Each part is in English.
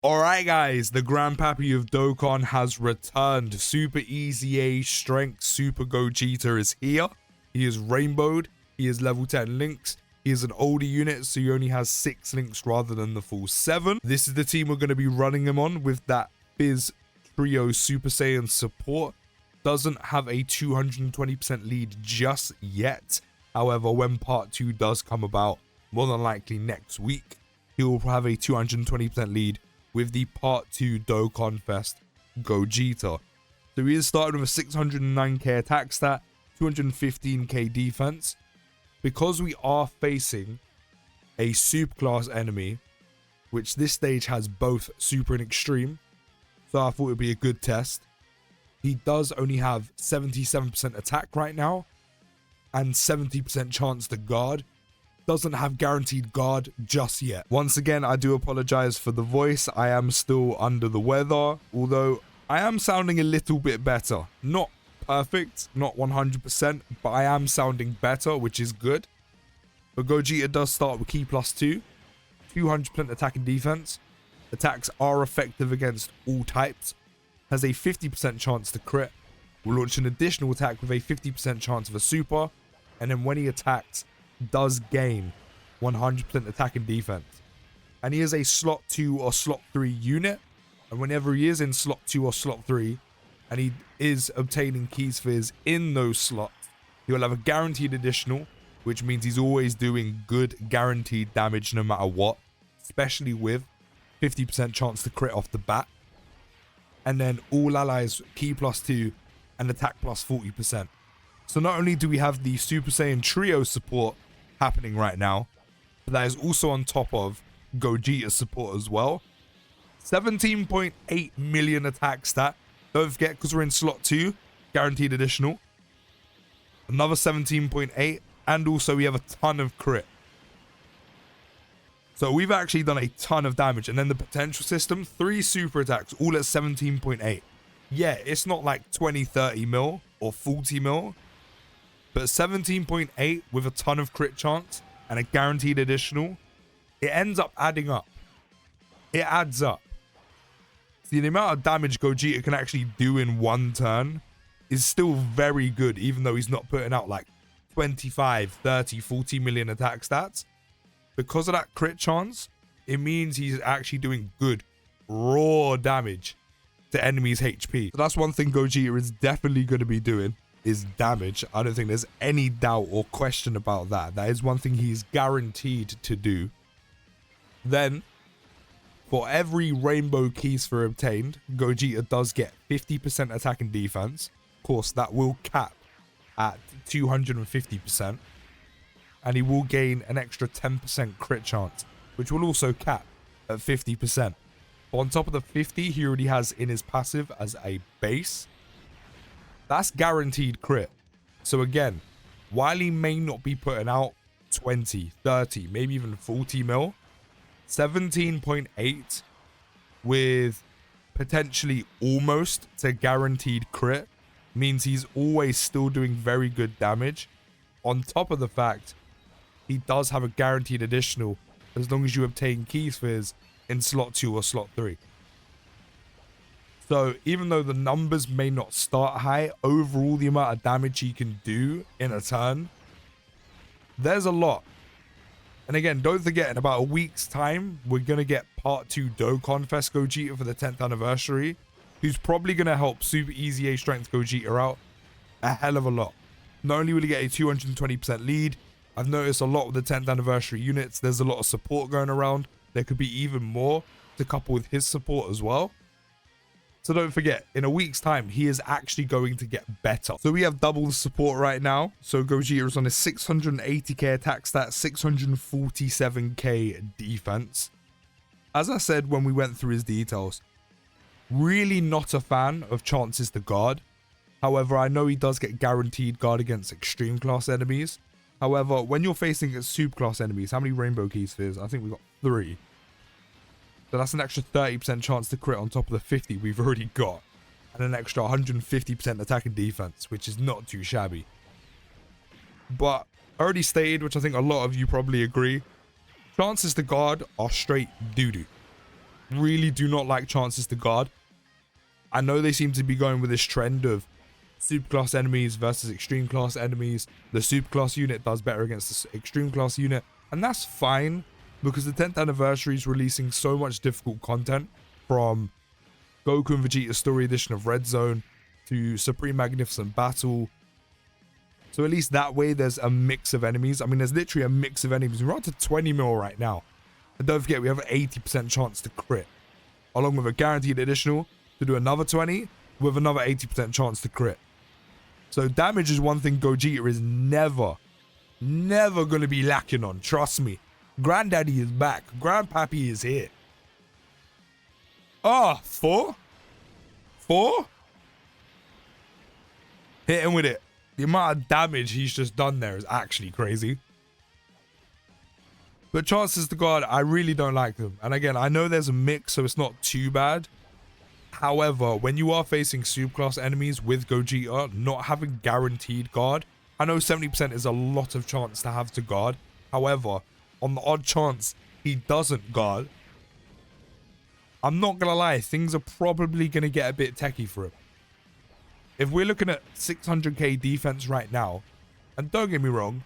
Alright guys, the Grandpappy of Dokkan has returned. Super EZA Strength Super Gogeta is here. He is rainbowed. He is level 10 links. He is an older unit, so he only has 6 links rather than the full 7. This is the team we're going to be running him on with that Fizz Trio Super Saiyan support. Doesn't have a 220% lead just yet. However, when part 2 does come about, more than likely next week, he will have a 220% lead with the part 2 Dokkan Fest Gogeta. So he is starting with a 609k attack stat, 215k defense. Because we are facing a super class enemy, which this stage has both super and extreme, so I thought it would be a good test. He does only have 77% attack right now and 70% chance to guard. Doesn't have guaranteed guard just yet. Once again, I do apologize for the voice. I am still under the weather, although I am sounding a little bit better. Not perfect, not 100%, but I am sounding better, which is good. But Gogeta does start with key +2, 200% attack and defense. Attacks are effective against all types. Has a 50% chance to crit. Will launch an additional attack with a 50% chance of a super. And then when he attacks, does gain 100% attack and defense. And he is a slot 2 or slot 3 unit. And whenever he is in slot 2 or slot 3, and he is obtaining keys fizz in those slots, he will have a guaranteed additional, which means he's always doing good guaranteed damage no matter what, especially with 50% chance to crit off the bat. And then all allies key +2 and attack +40%. So not only do we have the Super Saiyan Trio support happening right now, but that is also on top of Gogeta's support as well. 17.8 million attack stat. Don't forget, because we're in slot 2, guaranteed additional. Another 17.8, and also we have a ton of crit. So we've actually done a ton of damage. And then the potential system, 3 super attacks, all at 17.8. Yeah, it's not like 20, 30 mil or 40 mil. But 17.8 with a ton of crit chance and a guaranteed additional, it ends up adding up. It adds up. See, the amount of damage Gogeta can actually do in one turn is still very good, even though he's not putting out like 25, 30, 40 million attack stats. Because of that crit chance, it means he's actually doing good raw damage to enemies' HP. So that's one thing Gogeta is definitely going to be doing, is damage. I don't think there's any doubt or question about that. That is one thing he's guaranteed to do. Then, for every rainbow keys for obtained, Gogeta does get 50% attack and defense. Of course, that will cap at 250%. And he will gain an extra 10% crit chance, which will also cap at 50%. But on top of the 50 he already has in his passive as a base, that's guaranteed crit. So again, while he may not be putting out 20, 30, maybe even 40 mil, 17.8 with potentially almost to guaranteed crit means he's always still doing very good damage. On top of the fact, he does have a guaranteed additional as long as you obtain keys fizz in slot 2 or slot 3. So even though the numbers may not start high, overall the amount of damage he can do in a turn, there's a lot. And again, don't forget, in about a week's time, we're going to get part 2 Dokkan Fest Gogeta for the 10th anniversary, who's probably going to help Super EZA Strength Gogeta out a hell of a lot. Not only will he get a 220% lead, I've noticed a lot with the 10th anniversary units, there's a lot of support going around. There could be even more to couple with his support as well. So don't forget, in a week's time, he is actually going to get better. So we have double the support right now. So Gogeta is on a 680k attack stat, 647k defense. As I said when we went through his details, really not a fan of chances to guard. However, I know he does get guaranteed guard against extreme class enemies. However, when you're facing against super class enemies, how many rainbow keys fizz? I think we got 3. So that's an extra 30% chance to crit on top of the 50 we've already got. And an extra 150% attack and defense, which is not too shabby. But already stated, which I think a lot of you probably agree, chances to guard are straight doo-doo. really do not like chances to guard. I know they seem to be going with this trend of superclass enemies versus extreme class enemies. The superclass unit does better against the extreme class unit, and that's fine because the 10th anniversary is releasing so much difficult content, from Goku and Vegeta Story Edition of Red Zone to Supreme Magnificent Battle. So at least that way there's a mix of enemies. I mean, there's literally a mix of enemies. We're up to 20 mil right now. And don't forget, we have an 80% chance to crit, along with a guaranteed additional to do another 20 with another 80% chance to crit. So damage is one thing Gogeta is never going to be lacking on. Trust me. Granddaddy is back. Grandpappy is here. Ah, 4? 4? Hit him with it. The amount of damage he's just done there is actually crazy. But chances to guard, I really don't like them. And again, I know there's a mix, so it's not too bad. However, when you are facing superclass enemies with Gogeta, not having guaranteed guard, I know 70% is a lot of chance to have to guard. However, on the odd chance he doesn't guard, I'm not going to lie, things are probably going to get a bit techie for him. If we're looking at 600k defense right now, and don't get me wrong,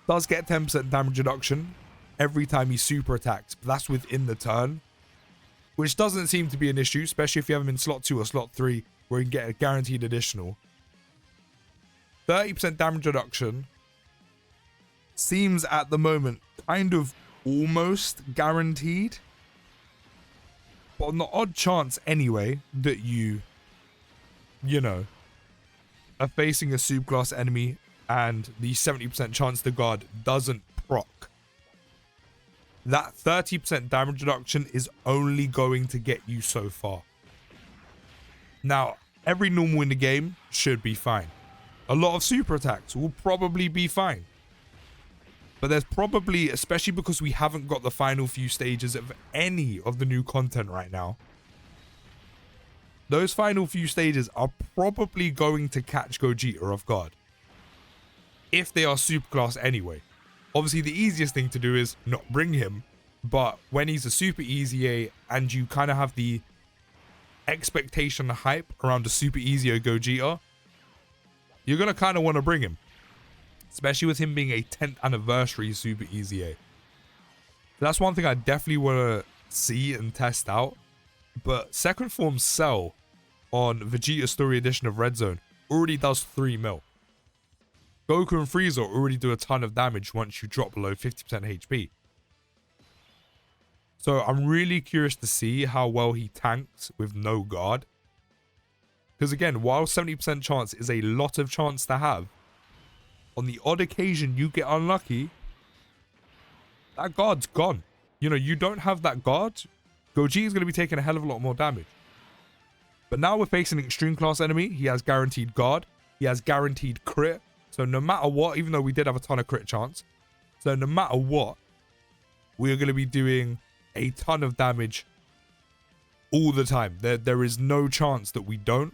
does get 10% damage reduction every time he super attacks, but that's within the turn, which doesn't seem to be an issue, especially if you have him in slot 2 or slot 3, where you can get a guaranteed additional. 30% damage reduction seems at the moment kind of almost guaranteed, but on the odd chance anyway that you know, are facing a superclass enemy and the 70% chance to guard doesn't proc, that 30% damage reduction is only going to get you so far. Now, every normal in the game should be fine. A lot of super attacks will probably be fine. But there's probably, especially because we haven't got the final few stages of any of the new content right now, those final few stages are probably going to catch Gogeta off guard, if they are superclass anyway. Obviously, the easiest thing to do is not bring him, but when he's a super EZA and you kind of have the expectation hype around a super EZA Gogeta, you're going to kind of want to bring him, especially with him being a 10th anniversary super EZA. That's one thing I definitely want to see and test out. But second form Cell on Vegeta Story Edition of Red Zone already does 3 mil. Goku and Frieza already do a ton of damage once you drop below 50% HP. So I'm really curious to see how well he tanks with no guard. Because again, while 70% chance is a lot of chance to have, on the odd occasion you get unlucky, that guard's gone. You know, you don't have that guard, Gogeta is going to be taking a hell of a lot more damage. But now we're facing an extreme class enemy. He has guaranteed guard. He has guaranteed crit. So no matter what, even though we did have a ton of crit chance, so no matter what, we're going to be doing a ton of damage all the time. There is no chance that we don't.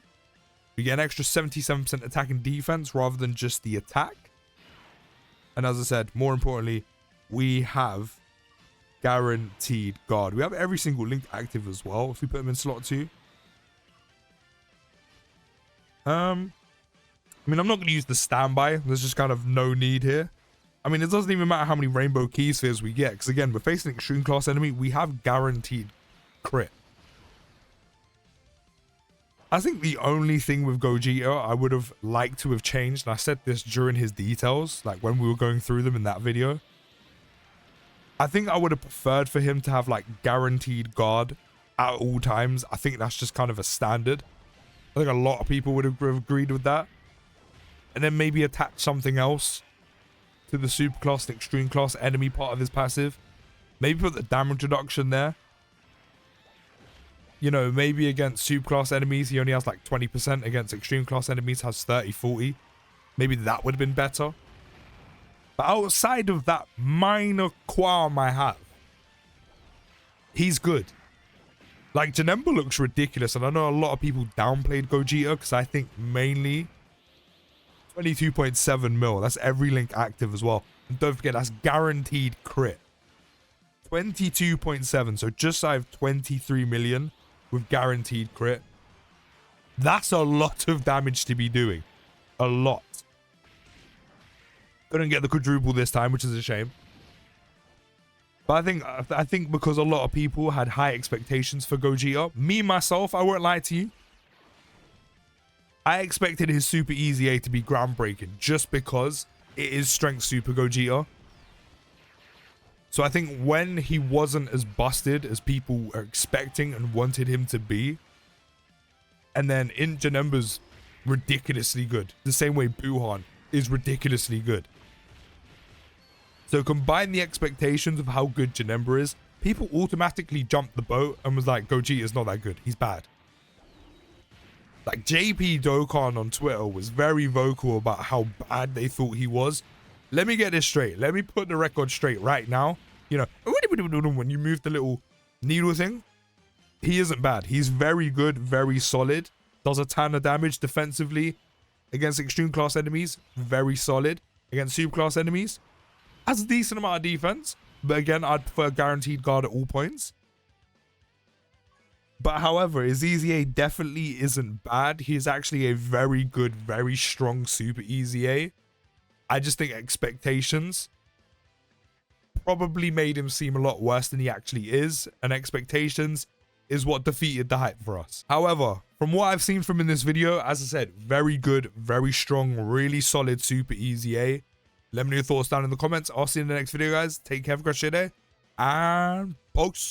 We get an extra 77% attack and defense rather than just the attack. And as I said, more importantly, we have guaranteed guard. We have every single link active as well if we put them in slot 2. I mean, I'm not going to use the standby. There's just kind of no need here. I mean, it doesn't even matter how many rainbow key spheres we get, because again, we're facing an extreme class enemy. We have guaranteed crit. I think the only thing with Gogeta I would have liked to have changed, and I said this during his details, like when we were going through them in that video, I think I would have preferred for him to have like guaranteed guard at all times. I think that's just kind of a standard. I think a lot of people would have agreed with that. And then maybe attach something else to the super class and extreme class enemy part of his passive. Maybe put the damage reduction there. You know, maybe against super class enemies he only has like 20%. Against extreme class enemies has 30, 40. Maybe that would have been better. But outside of that minor qualm I have, he's good. Like, Janemba looks ridiculous, and I know a lot of people downplayed Gogeta because I think mainly 22.7 mil. That's every link active as well. And don't forget, that's guaranteed crit. 22.7, so just shy of 23 million with guaranteed crit. That's a lot of damage to be doing. A lot. Couldn't get the quadruple this time, which is a shame. But I think because a lot of people had high expectations for Gogeta, me myself, I won't lie to you, I expected his Super EZA to be groundbreaking just because it is Strength Super Gogeta. So I think when he wasn't as busted as people are expecting and wanted him to be, and then in Janemba's ridiculously good, the same way Buhan is ridiculously good. So combine the expectations of how good Janemba is, people automatically jumped the boat and was like, Gogeta's not that good, he's bad. Like JP Dokkan on Twitter was very vocal about how bad they thought he was. Let me get this straight. Let me put the record straight right now. You know, when you move the little needle thing, he isn't bad. He's very good, very solid. Does a ton of damage defensively against extreme class enemies. Very solid. Against super class enemies, has a decent amount of defense. But again, I'd prefer guaranteed guard at all points. But however, his EZA definitely isn't bad. He is actually a very good, very strong Super EZA. I just think expectations probably made him seem a lot worse than he actually is. And expectations is what defeated the hype for us. However, from what I've seen from in this video, as I said, very good, very strong, really solid Super EZA. Let me know your thoughts down in the comments. I'll see you in the next video, guys. Take care, have a great day, and post.